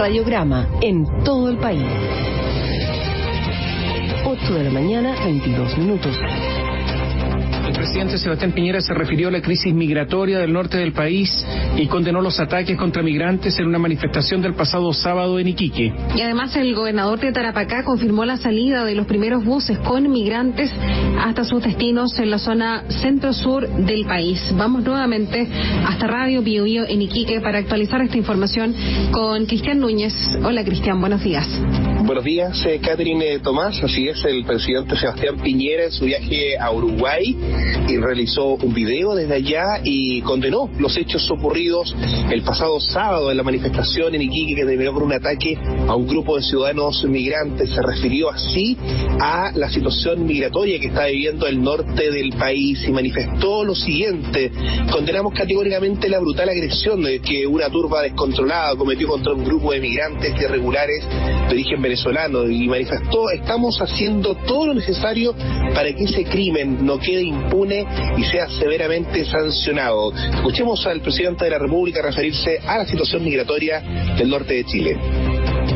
Radiograma en todo el país. 8 de la mañana, 22 minutos. El presidente Sebastián Piñera se refirió a la crisis migratoria del norte del país y condenó los ataques contra migrantes en una manifestación del pasado sábado en Iquique. Y además el gobernador de Tarapacá confirmó la salida de los primeros buses con migrantes hasta sus destinos en la zona centro-sur del país. Vamos nuevamente hasta Radio Bio Bio en Iquique para actualizar esta información con Cristian Núñez. Hola Cristian, buenos días. Buenos días, Catherine Tomás. Así es, el presidente Sebastián Piñera en su viaje a Uruguay y realizó un video desde allá y condenó los hechos ocurridos el pasado sábado en la manifestación en Iquique que terminó con un ataque a un grupo de ciudadanos migrantes. Se refirió así a la situación migratoria que está viviendo el norte del país y manifestó lo siguiente: condenamos categóricamente la brutal agresión que una turba descontrolada cometió contra un grupo de migrantes irregulares de origen venezolano, y manifestó: estamos haciendo todo lo necesario para que ese crimen no quede impune y sea severamente sancionado. Escuchemos al presidente de la República referirse a la situación migratoria del norte de Chile.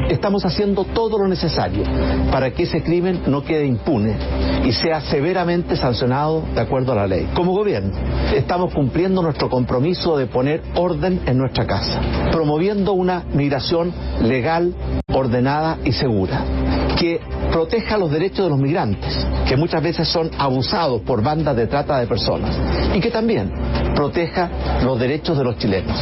Estamos haciendo todo lo necesario para que ese crimen no quede impune y sea severamente sancionado de acuerdo a la ley. Como gobierno, estamos cumpliendo nuestro compromiso de poner orden en nuestra casa, promoviendo una migración legal, ordenada y segura, que proteja los derechos de los migrantes, que muchas veces son abusados por bandas de trata de personas, y que también proteja los derechos de los chilenos.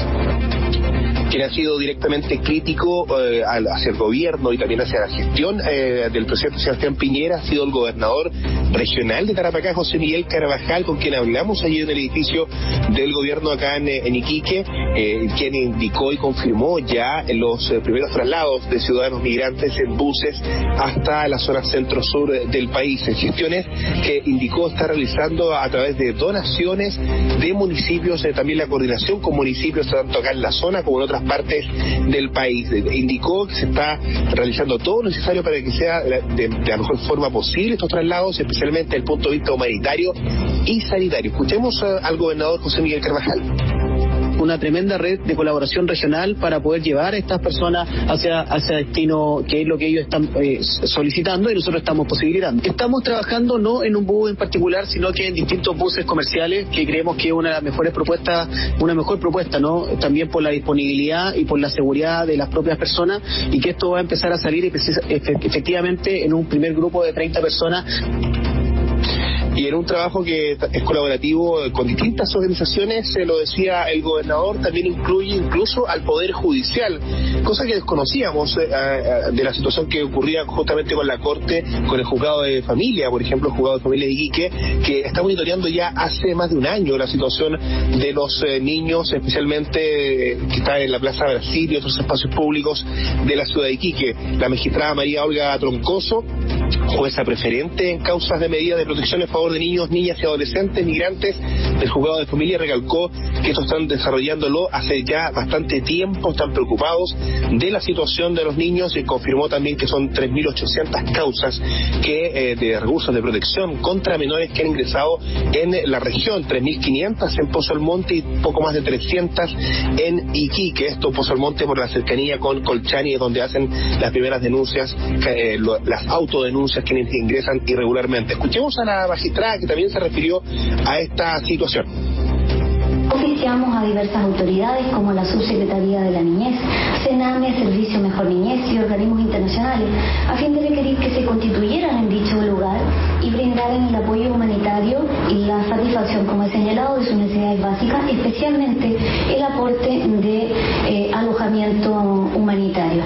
Quien ha sido directamente crítico hacia el gobierno y también hacia la gestión del presidente Sebastián Piñera ha sido el gobernador regional de Tarapacá, José Miguel Carvajal, con quien hablamos ayer en el edificio del gobierno acá en Iquique, quien indicó y confirmó ya los primeros traslados de ciudadanos migrantes en buses hasta la zona centro-sur del país, en gestiones que indicó está realizando a través de donaciones de municipios, también la coordinación con municipios tanto acá en la zona como en otras partes del país. Indicó que se está realizando todo lo necesario para que sea de la mejor forma posible estos traslados, especialmente desde el punto de vista humanitario y sanitario. Escuchemos al gobernador José Miguel Carvajal. Una tremenda red de colaboración regional para poder llevar a estas personas hacia destino, que es lo que ellos están solicitando y nosotros estamos posibilitando. Estamos trabajando no en un bus en particular, sino que en distintos buses comerciales, que creemos que es una de las mejores propuestas, una mejor propuesta, ¿no? También por la disponibilidad y por la seguridad de las propias personas, y que esto va a empezar a salir efectivamente en un primer grupo de 30 personas. Y en un trabajo que es colaborativo con distintas organizaciones, se lo decía el gobernador, también incluye incluso al Poder Judicial, cosa que desconocíamos de la situación que ocurría justamente con la Corte, con el Juzgado de Familia, por ejemplo, el Juzgado de Familia de Iquique, que está monitoreando ya hace más de un año la situación de los niños, especialmente que están en la Plaza Brasil y otros espacios públicos de la ciudad de Iquique. La magistrada María Olga Troncoso, jueza preferente en causas de medidas de protección en favor de niños, niñas y adolescentes migrantes del Juzgado de Familia, recalcó que estos están desarrollándolo hace ya bastante tiempo, están preocupados de la situación de los niños, y confirmó también que son 3.800 causas de recursos de protección contra menores que han ingresado en la región, 3.500 en Pozo Almonte y poco más de 300 en Iquique. Esto Pozo Almonte por la cercanía con Colchani, donde hacen las primeras denuncias, las autodenuncias quienes ingresan irregularmente. Escuchemos a la magistrada que también se refirió a esta situación. Oficiamos a diversas autoridades como la Subsecretaría de la Niñez, Sename, Servicio Mejor Niñez y organismos internacionales, a fin de requerir que se constituyeran en dicho lugar y brindaran el apoyo humanitario y la satisfacción, como he señalado, de sus necesidades básicas, especialmente el aporte de alojamiento humanitario.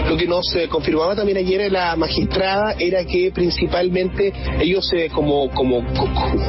Lo que nos confirmaba también ayer la magistrada era que principalmente ellos como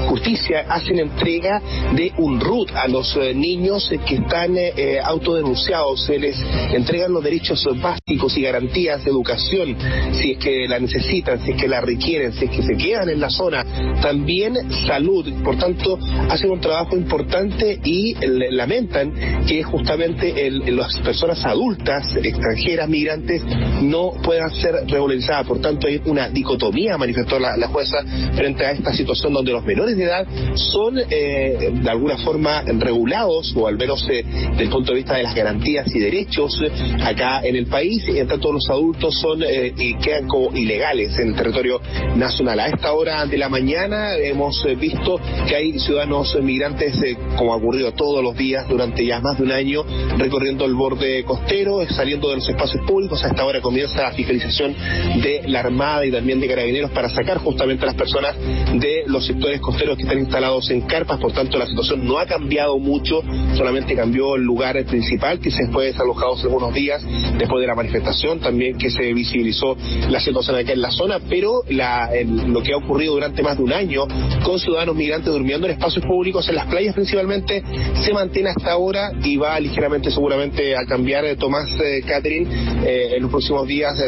justicia hacen entrega de un RUT a los niños que están autodenunciados. Se les entregan los derechos básicos y garantías de educación si es que la necesitan, si es que la requieren, si es que se quedan en la zona. También salud. Por tanto, hacen un trabajo importante y lamentan que justamente las personas adultas, extranjeras, migrantes, no puedan ser regularizadas. Por tanto, hay una dicotomía, manifestó la jueza, frente a esta situación donde los menores de edad son de alguna forma regulados, o al menos desde el punto de vista de las garantías y derechos acá en el país, y en tanto los adultos son y quedan como ilegales en el territorio nacional. A esta hora de la mañana hemos visto que hay ciudadanos migrantes, como ha ocurrido todos los días durante ya más de un año, recorriendo el borde costero, saliendo de los espacios públicos. A esta hora comienza la fiscalización de la Armada y también de Carabineros para sacar justamente a las personas de los sectores costeros que están instalados en carpas. Por tanto, la situación no ha cambiado mucho, solamente cambió el lugar principal, que se fue desalojado hace algunos días después de la manifestación, también que se visibilizó la situación acá en la zona, pero lo que ha ocurrido durante más de un año con ciudadanos migrantes durmiendo en espacios públicos, en las playas principalmente, se mantiene hasta ahora y va ligeramente seguramente a cambiar, Tomás, Catherine, en los próximos días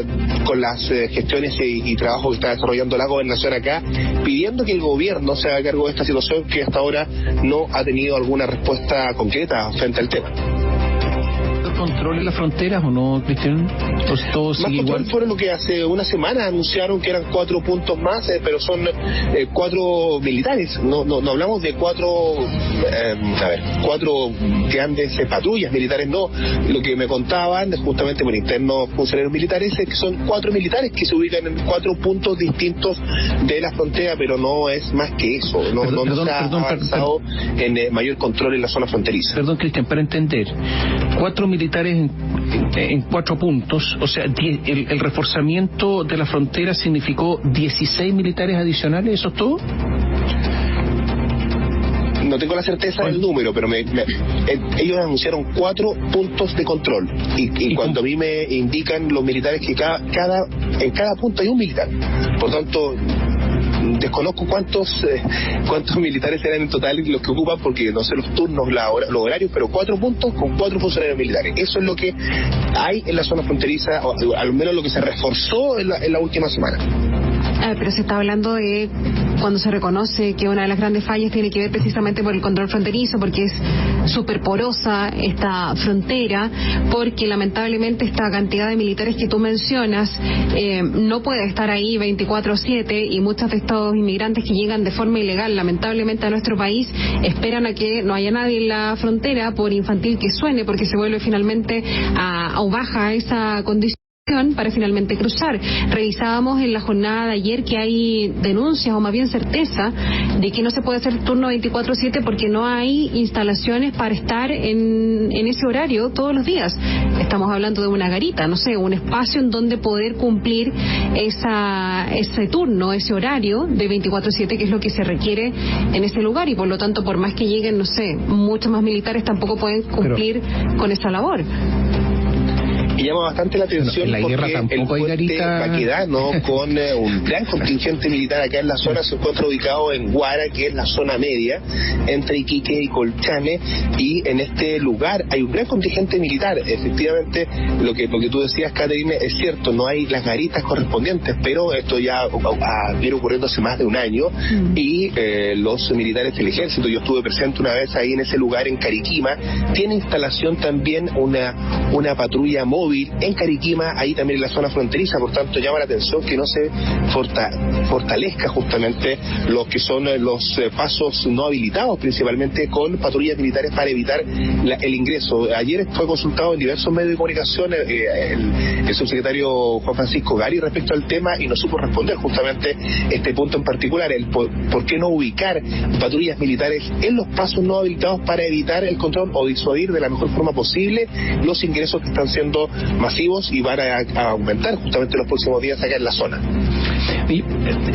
con las gestiones y trabajo que está desarrollando la gobernación acá, pidiendo que el gobierno se haga cargo de esta situación que hasta ahora no ha tenido alguna respuesta concreta frente al tema. ¿Control en las fronteras o no, Cristian? Pues todo sigue más control igual. Fueron lo que hace una semana anunciaron que eran 4 puntos más, pero son 4 militares. No hablamos de 4 grandes patrullas militares, no. Lo que me contaban justamente por internos funcionarios militares es que son 4 militares que se ubican en 4 puntos distintos de la frontera, pero no es más que eso. No se ha avanzado en mayor control en la zona fronteriza. Perdón, Cristian, para entender, 4 militares en 4 puntos, o sea, el reforzamiento de la frontera significó 16 militares adicionales, ¿eso es todo? No tengo la certeza del número, pero ellos anunciaron 4 puntos de control y cuando a mí me indican los militares que en cada punto hay un militar. Por tanto, desconozco cuántos militares eran en total los que ocupan, porque no sé los turnos, los horarios, pero 4 puntos con 4 funcionarios militares. Eso es lo que hay en la zona fronteriza, o al menos lo que se reforzó en la última semana. Pero se está hablando de cuando se reconoce que una de las grandes fallas tiene que ver precisamente por el control fronterizo, porque es súper porosa esta frontera, porque lamentablemente esta cantidad de militares que tú mencionas no puede estar ahí 24/7, y muchos de estos inmigrantes que llegan de forma ilegal lamentablemente a nuestro país esperan a que no haya nadie en la frontera, por infantil que suene, porque se vuelve finalmente a baja esa condición para finalmente cruzar. Revisábamos en la jornada de ayer que hay denuncias, o más bien certeza, de que no se puede hacer turno 24/7 porque no hay instalaciones para estar en ese horario todos los días. Estamos hablando de una garita, no sé, un espacio en donde poder cumplir ese turno, ese horario de 24/7, que es lo que se requiere en ese lugar, y por lo tanto, por más que lleguen, no sé, muchos más militares, tampoco pueden cumplir con esa labor. Y llama bastante la atención en la porque guerra tampoco el puente Baquedano, con un gran contingente militar acá en la zona, se encuentra ubicado en Guara, que es la zona media, entre Iquique y Colchane, y en este lugar hay un gran contingente militar. Efectivamente, lo que tú decías, Catherine, es cierto, no hay las garitas correspondientes, pero esto ya viene ocurriendo hace más de un año, y los militares del ejército, yo estuve presente una vez ahí en ese lugar en Cariquima, tiene instalación también una patrulla móvil en Cariquima, ahí también en la zona fronteriza. Por tanto, llama la atención que no se fortalezca justamente lo que son los pasos no habilitados, principalmente con patrullas militares para evitar el ingreso. Ayer fue consultado en diversos medios de comunicación el subsecretario Juan Francisco Gari respecto al tema, y no supo responder justamente este punto en particular, el por qué no ubicar patrullas militares en los pasos no habilitados para evitar el control o disuadir de la mejor forma posible los ingresos que están siendo masivos y van a aumentar justamente los próximos días acá en la zona. Y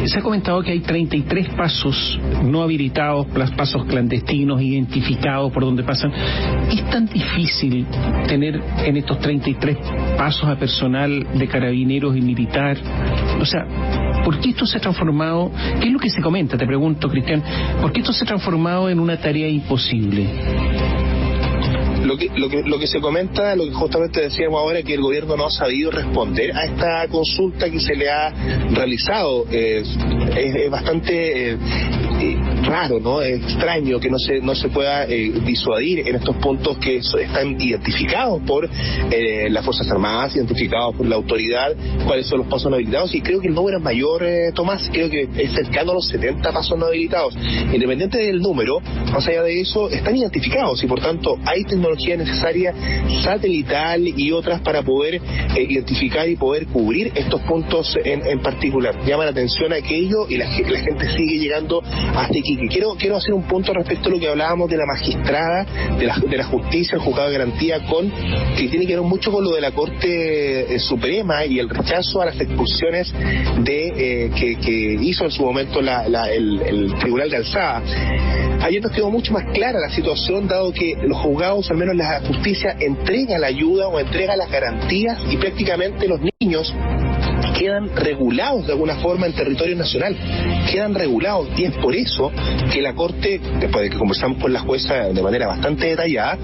se ha comentado que hay 33 pasos no habilitados, pasos clandestinos identificados por donde pasan. ¿Es tan difícil tener en estos 33 pasos a personal de carabineros y militar? O sea, ¿por qué esto se ha transformado? ¿Qué es lo que se comenta? Te pregunto, Cristian, ¿por qué esto se ha transformado en una tarea imposible? Lo que se comenta, lo que justamente decíamos ahora, que el gobierno no ha sabido responder a esta consulta que se le ha realizado. Es bastante raro, ¿no? Extraño que no se pueda disuadir en estos puntos que están identificados por las Fuerzas Armadas, identificados por la autoridad, cuáles son los pasos no habilitados, y creo que el número es mayor, Tomás, creo que es cercano a los 70 pasos no habilitados. Independiente del número, más allá de eso, están identificados y por tanto hay tecnología necesaria satelital y otras para poder identificar y poder cubrir estos puntos en particular. Llama la atención aquello y la gente sigue llegando hasta Iquique. Quiero hacer un punto respecto a lo que hablábamos de la magistrada, de la justicia, el juzgado de garantía, que tiene que ver mucho con lo de la Corte Suprema y el rechazo a las expulsiones que hizo en su momento el Tribunal de Alzada. Ayer nos quedó mucho más clara la situación, dado que los juzgados, al menos la justicia, entrega la ayuda o entrega las garantías y prácticamente los niños quedan regulados de alguna forma en territorio nacional, quedan regulados, y es por eso que la Corte, después de que conversamos con la jueza de manera bastante detallada,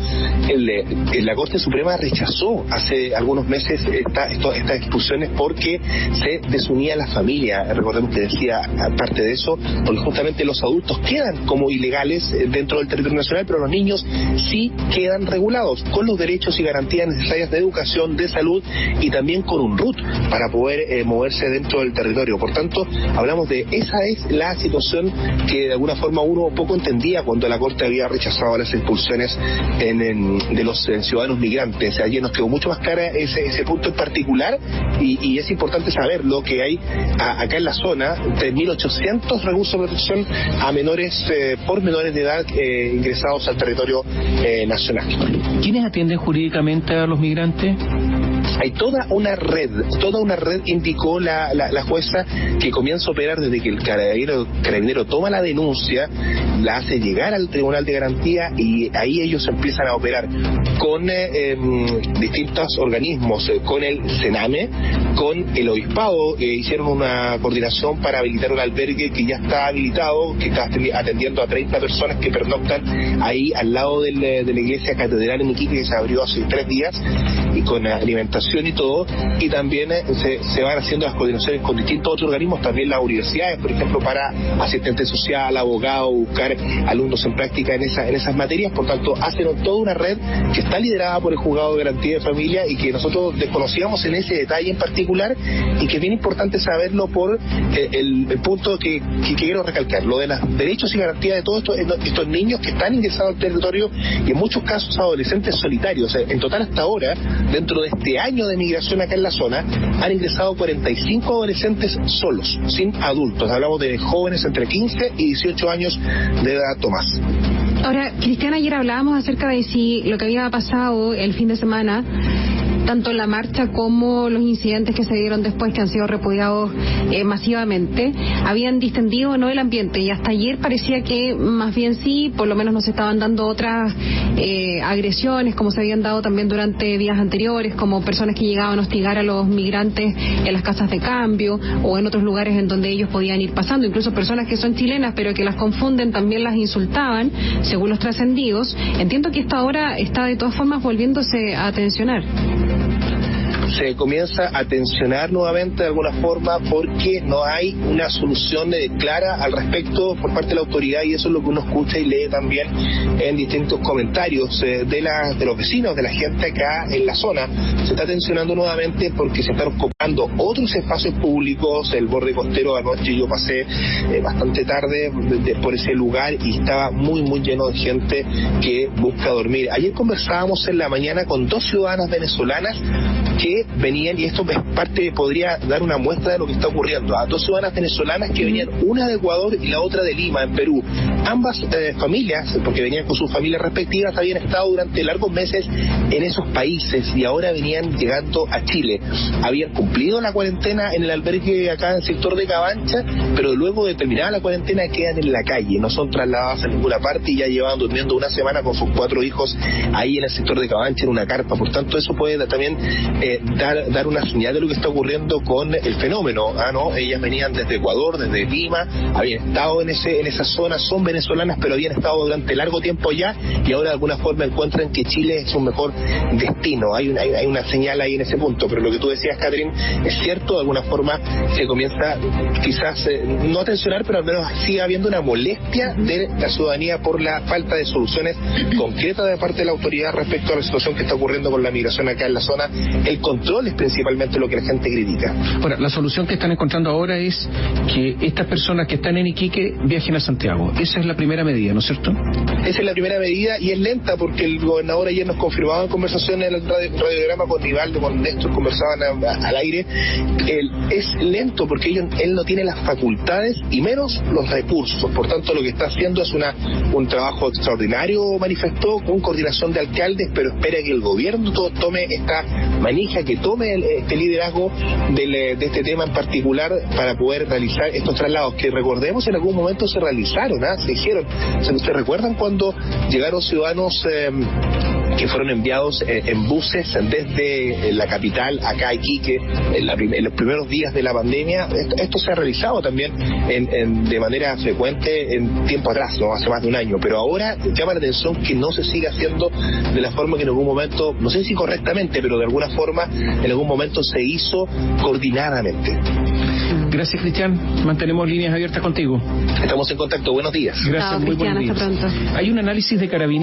la Corte Suprema rechazó hace algunos meses estas expulsiones porque se desunía la familia. Recordemos que decía, aparte de eso, porque justamente los adultos quedan como ilegales dentro del territorio nacional, pero los niños sí quedan regulados con los derechos y garantías necesarias de educación, de salud y también con un RUT para poder moverse dentro del territorio. Por tanto, hablamos de esa es la situación que de alguna forma uno poco entendía cuando la Corte había rechazado las expulsiones de los ciudadanos migrantes. Ayer nos quedó mucho más clara ese punto en particular y es importante saber lo que hay acá en la zona, 3.800 recursos de protección a menores por menores de edad ingresados al territorio nacional. ¿Quiénes atienden jurídicamente a los migrantes? Hay toda una red indicó la jueza, que comienza a operar desde que el carabinero toma la denuncia, la hace llegar al Tribunal de Garantía y ahí ellos empiezan a operar con distintos organismos, con el Sename, con el Obispado, hicieron una coordinación para habilitar un albergue que ya está habilitado, que está atendiendo a 30 personas que pernoctan ahí al lado de la iglesia catedral en Iquique, que se abrió hace 3 días, y con alimentación y todo, y también se van haciendo las coordinaciones con distintos otros organismos, también las universidades, por ejemplo, para asistente social, abogado, buscar alumnos en práctica en esas materias. Por tanto, hacen toda una red que está liderada por el Juzgado de Garantía de Familia y que nosotros desconocíamos en ese detalle en particular, y que es bien importante saberlo por el punto que quiero recalcar, lo de los derechos y garantías de todos estos niños que están ingresados al territorio, y en muchos casos adolescentes solitarios. En total, hasta ahora, dentro de este año de migración acá en la zona, han ingresado 45 adolescentes solos, sin adultos. Hablamos de jóvenes entre 15 y 18 años de edad, Tomás. Ahora, Cristiana, ayer hablábamos acerca de si lo que había pasado el fin de semana, tanto la marcha como los incidentes que se dieron después, que han sido repudiados masivamente, habían distendido o no el ambiente, y hasta ayer parecía que más bien sí, por lo menos nos estaban dando otras agresiones, como se habían dado también durante días anteriores, como personas que llegaban a hostigar a los migrantes en las casas de cambio o en otros lugares en donde ellos podían ir pasando, incluso personas que son chilenas pero que las confunden también las insultaban, según los trascendidos. Entiendo que esto ahora está de todas formas volviéndose a tensionar. Se comienza a tensionar nuevamente de alguna forma porque no hay una solución clara al respecto por parte de la autoridad, y eso es lo que uno escucha y lee también en distintos comentarios de los vecinos, de la gente acá en la zona. Se está tensionando nuevamente porque se están ocupando otros espacios públicos. El borde costero, anoche yo pasé bastante tarde por ese lugar y estaba muy lleno de gente que busca dormir. Ayer conversábamos en la mañana con 2 ciudadanas venezolanas que venían, y esto es podría dar una muestra de lo que está ocurriendo, a 2 ciudadanas venezolanas que venían, una de Ecuador y la otra de Lima, en Perú. Ambas familias, porque venían con sus familias respectivas, habían estado durante largos meses en esos países y ahora venían llegando a Chile. Habían cumplido la cuarentena en el albergue acá en el sector de Cabancha, pero luego de terminar la cuarentena quedan en la calle, no son trasladadas a ninguna parte y ya llevaban durmiendo una semana con sus 4 hijos ahí en el sector de Cabancha en una carpa. Por tanto, eso puede también dar una señal de lo que está ocurriendo con el fenómeno. Ellas venían desde Ecuador, desde Lima, habían estado en esa zona, son venezolanas, pero habían estado durante largo tiempo allá y ahora de alguna forma encuentran que Chile es un mejor destino. Hay una señal ahí en ese punto, pero lo que tú decías, Catherine, es cierto, de alguna forma se comienza quizás no a tensionar, pero al menos sigue habiendo una molestia de la ciudadanía por la falta de soluciones concretas de parte de la autoridad respecto a la situación que está ocurriendo con la migración acá en la zona. El control es principalmente lo que la gente critica. Ahora, la solución que están encontrando ahora es que estas personas que están en Iquique viajen a Santiago. Esa es la primera medida, ¿no es cierto? Esa es la primera medida y es lenta porque el gobernador ayer nos confirmaba en conversación en el radiograma con Nivaldo, con Néstor, conversaban al aire. Es lento porque él no tiene las facultades y menos los recursos. Por tanto, lo que está haciendo es un trabajo extraordinario, manifestó, con coordinación de alcaldes, pero espera que el gobierno tome esta manija, que tome este liderazgo de este tema en particular para poder realizar estos traslados, que recordemos en algún momento se realizaron, se hicieron. ¿Ustedes recuerdan cuando llegaron ciudadanos que fueron enviados en buses desde la capital acá a Iquique en los primeros días de la pandemia? Esto se ha realizado también de manera frecuente en tiempo atrás, ¿no? Hace más de un año, pero ahora llama la atención que no se siga haciendo de la forma que en algún momento, no sé si correctamente, pero de alguna forma en algún momento se hizo coordinadamente. Gracias, Cristian. Mantenemos líneas abiertas contigo. Estamos en contacto. Buenos días. Gracias, Chao, muy buenos Cristian, días. hasta pronto. Hay un análisis de Carabineros